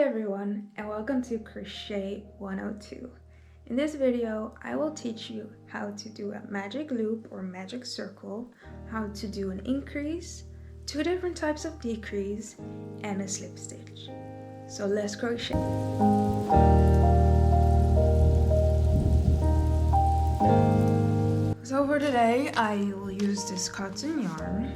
everyone, and welcome to Crochet 102. In this video, I will teach you how to do a magic loop or magic circle, how to do an increase, 2 different types of decrease, and a slip stitch. So let's crochet. So for today, I will use this cotton yarn.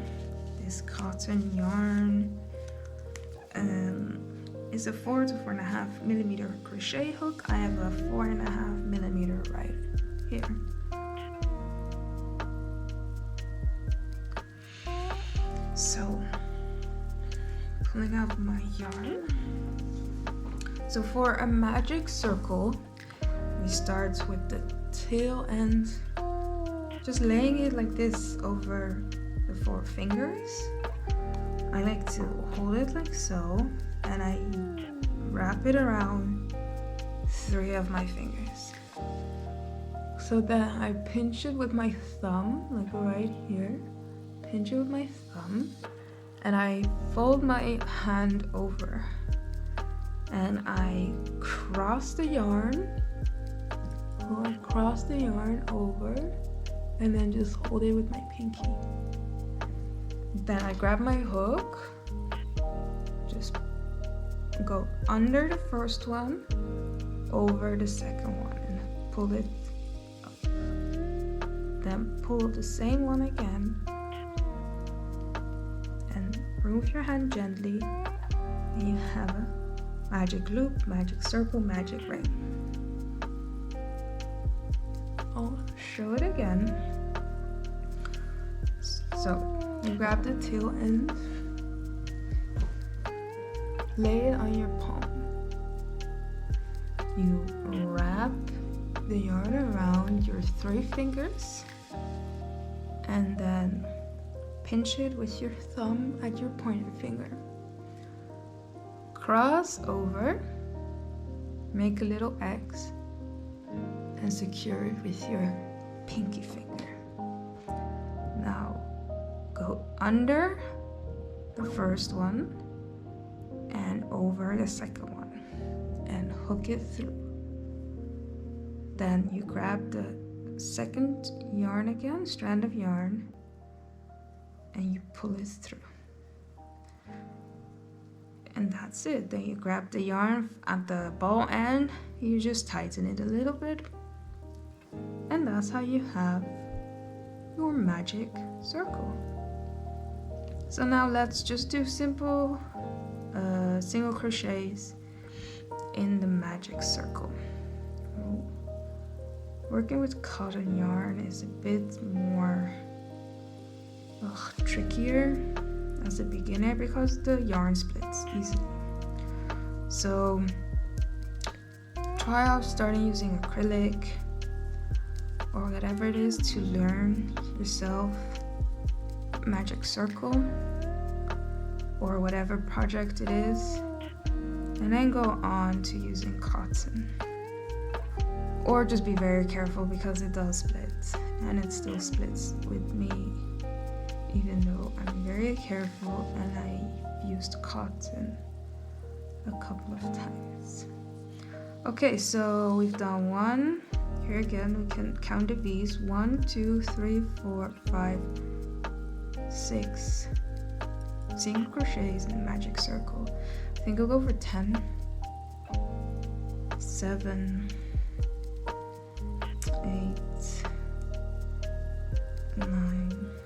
Is a 4 to 4.5 millimeter crochet hook. I have a 4.5 millimeter right here. So, pulling out my yarn. So for a magic circle, we start with the tail end, just laying it like this over the 4 fingers. I like to hold it like so, and I wrap it around 3 of my fingers. So then I pinch it with my thumb, like right here. Pinch it with my thumb, and I fold my hand over, and I cross the yarn. So I cross the yarn over, and then just hold it with my pinky. Then I grab my hook, just go under the first one, over the second one, and pull it up. Then pull the same one again, and remove your hand gently, and you have a magic loop, magic circle, magic ring. I'll show it again. So you grab the tail end, lay it on your palm. You wrap the yarn around your 3 fingers, and then pinch it with your thumb at your pointer finger. Cross over, make a little X, and secure it with your pinky finger. Now go under the first one and over the second one and hook it through. Then you grab the second yarn again, strand of yarn, and you pull it through. And that's it. Then you grab the yarn at the ball end, you just tighten it a little bit, and that's how you have your magic circle. So now let's just do simple single crochets in the magic circle. Working with cotton yarn is a bit more trickier as a beginner because the yarn splits easily. So try out starting using acrylic or whatever it is to learn yourself magic circle or whatever project it is, and then go on to using cotton. Or just be very careful because it does split, and it still splits with me even though I'm very careful and I've used cotton a couple of times. Okay, so we've done 1. Here again, we can count the V's. 1, 2, 3, 4, 5, 6 single crochets in the magic circle. I think I'll go for 10, 7, 8, 9,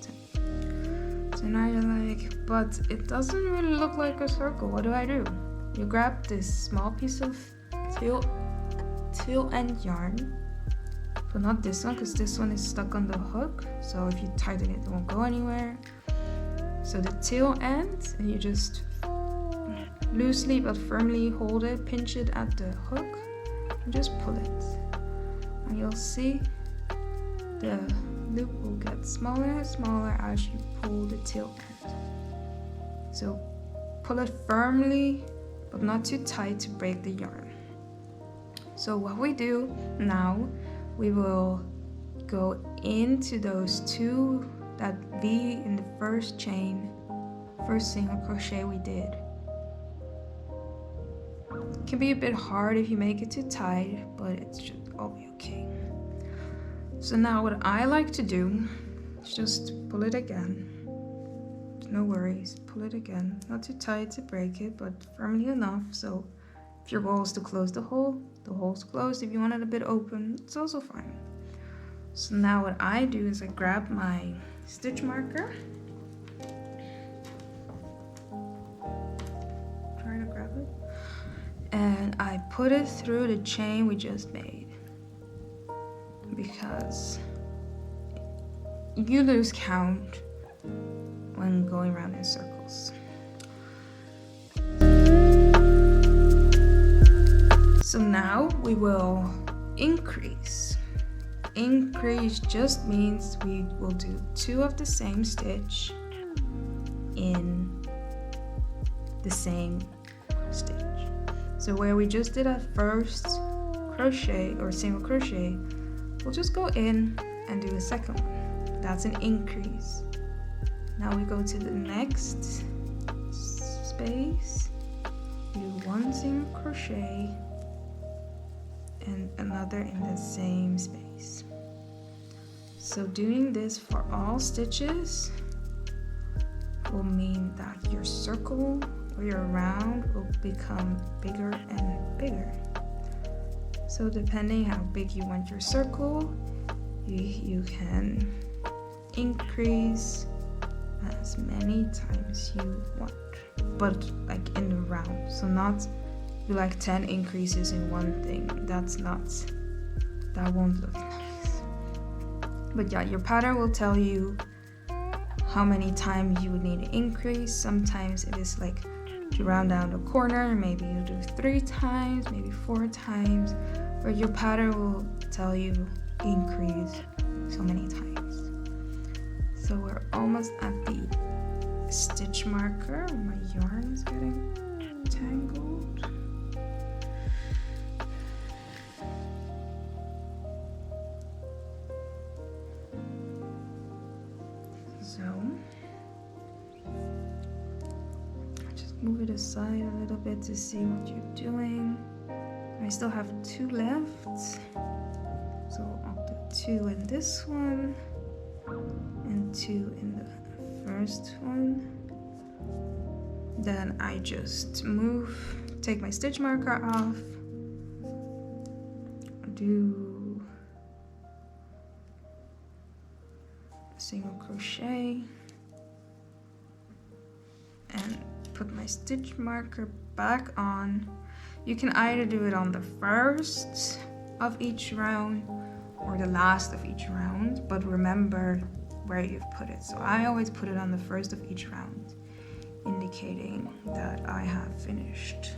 10. So now you're like, but it doesn't really look like a circle. What do I do? You grab this small piece of tail end yarn, but not this one because this one is stuck on the hook. So if you tighten it, it won't go anywhere. So the tail end, and you just loosely but firmly hold it, pinch it at the hook, and just pull it. And you'll see the loop will get smaller and smaller as you pull the tail end. So pull it firmly, but not too tight to break the yarn. So what we do now, we will go into those 2, that V in the first chain, first single crochet we did. It can be a bit hard if you make it too tight, but it's just all be okay. So now what I like to do is just pull it again. No worries, pull it again. Not too tight to break it, but firmly enough so if your goal is to close the hole's closed. If you want it a bit open, it's also fine. So now what I do is I grab my stitch marker. Try to grab it. And I put it through the chain we just made. Because you lose count when going around in circles. So now we will increase. Increase just means we will do 2 of the same stitch in the same stitch. So where we just did our first crochet or single crochet, we'll just go in and do a second one. That's an increase. Now we go to the next space, do 1 single crochet and another in the same space. So doing this for all stitches will mean that your circle or your round will become bigger and bigger. So depending how big you want your circle, you can increase as many times you want, but like in the round. So not do like 10 increases in one thing. That won't look nice. But yeah, your pattern will tell you how many times you would need to increase. Sometimes it is like to round down the corner, maybe you do 3 times, maybe 4 times, but your pattern will tell you increase so many times. So we're almost at the stitch marker. My yarn is getting tangled. So just move it aside a little bit to see what you're doing. I still have 2 left, so I'll do 2 in this one and 2 in the first one. Then I just take my stitch marker off, do a single crochet and put my stitch marker back on. You can either do it on the first of each round or the last of each round, but remember where you've put it. So I always put it on the first of each round, indicating that I have finished,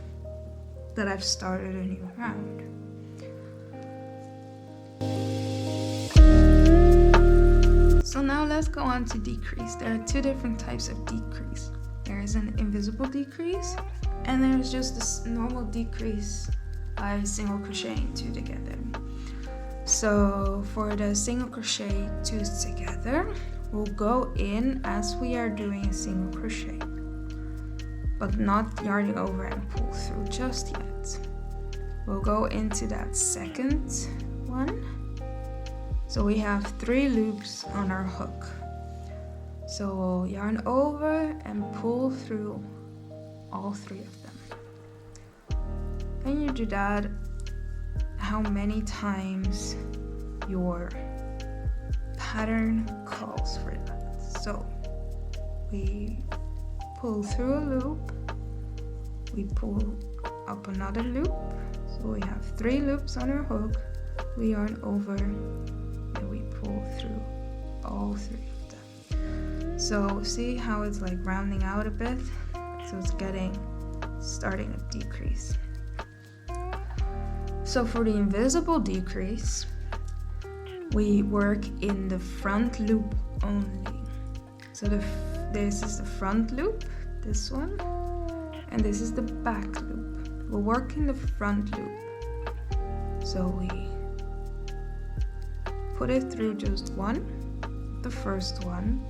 that I've started a new round. So now let's go on to decrease. There are 2 different types of decrease. There is an invisible decrease, and there's just this normal decrease by single crocheting 2 together. So for the single crochet 2s together, we'll go in as we are doing a single crochet, but not yarning over and pull through just yet. We'll go into that second one. So we have 3 loops on our hook. So we'll yarn over and pull through all 3 of them. And you do that how many times your pattern calls for that. So we pull through a loop, we pull up another loop. So we have 3 loops on our hook, we yarn over, and we pull through all 3 of them. So see how it's like rounding out a bit? So it's starting a decrease. So for the invisible decrease, we work in the front loop only. So this is the front loop, this one, and this is the back loop. We'll work in the front loop. So we put it through just one, the first one,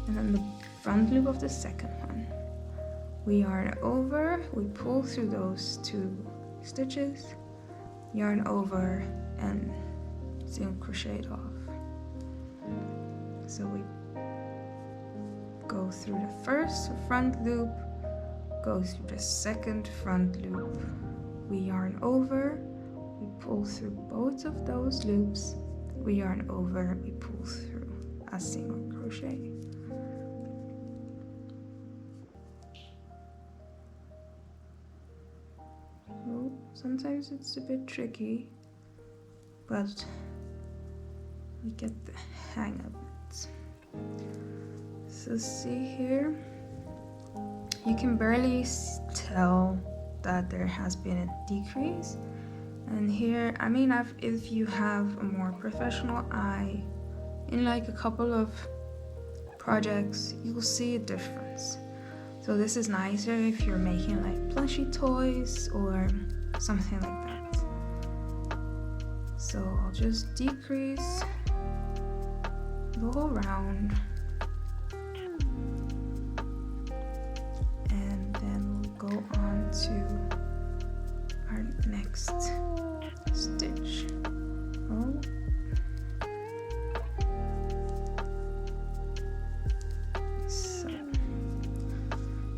and then the front loop of the second one. we yarn over, we pull through those 2 stitches, yarn over, and single crochet it off. So we go through the first front loop, go through the second front loop, we yarn over, we pull through both of those loops, we yarn over, we pull through a single crochet. Well, sometimes it's a bit tricky, but we get the hang of it. So see here, you can barely tell that there has been a decrease. And here, I mean, if you have a more professional eye, in like a couple of projects, you will see a difference. So this is nicer if you're making like plushie toys or something like that. So I'll just decrease the whole round, and then we'll go on to our next stitch.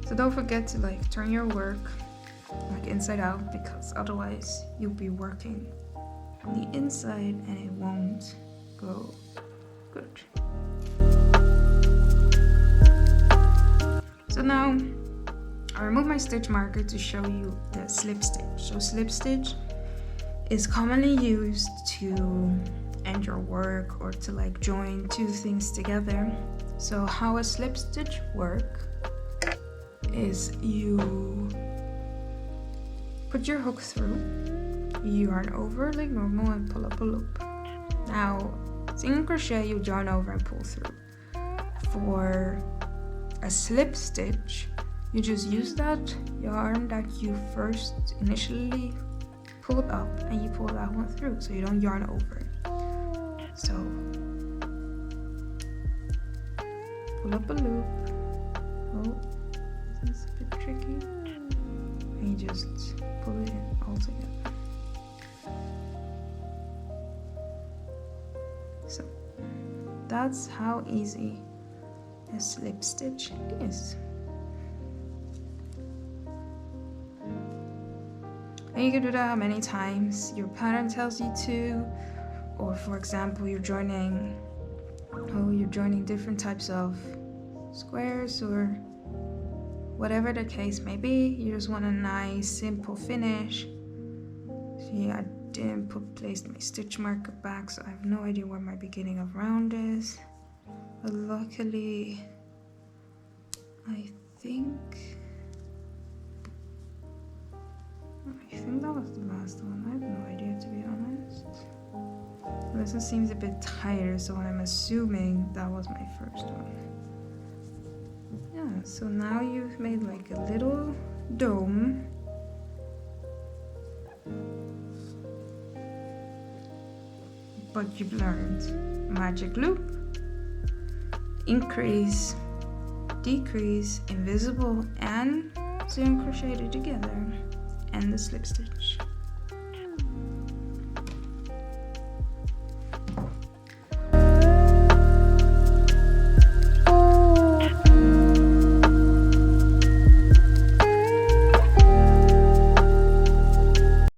So don't forget to like turn your work like inside out, because otherwise you'll be working on the inside and it won't go good. So now I remove my stitch marker to show you the slip stitch. So slip stitch is commonly used to end your work or to like join 2 things together. So how a slip stitch works is you put your hook through, you yarn over like normal and pull up a loop. Now single crochet, you yarn over and pull through. For a slip stitch, you just use that yarn that you first initially pulled up and you pull that one through, so you don't yarn over it. So pull up a loop. Oh, this is a bit tricky. And you just pull it in all together. So that's how easy a slip stitch is. And you can do that many times your pattern tells you to, or for example you're joining different types of squares, or whatever the case may be. You just want a nice simple finish. See, I didn't place my stitch marker back, so I have no idea where my beginning of round is, but luckily I think that was the last one. I have no idea, to be honest. This one seems a bit tighter, so I'm assuming that was my first one. Yeah, so now you've made like a little dome. But you've learned magic loop, increase, decrease, invisible, and single crochet together, and the slip stitch.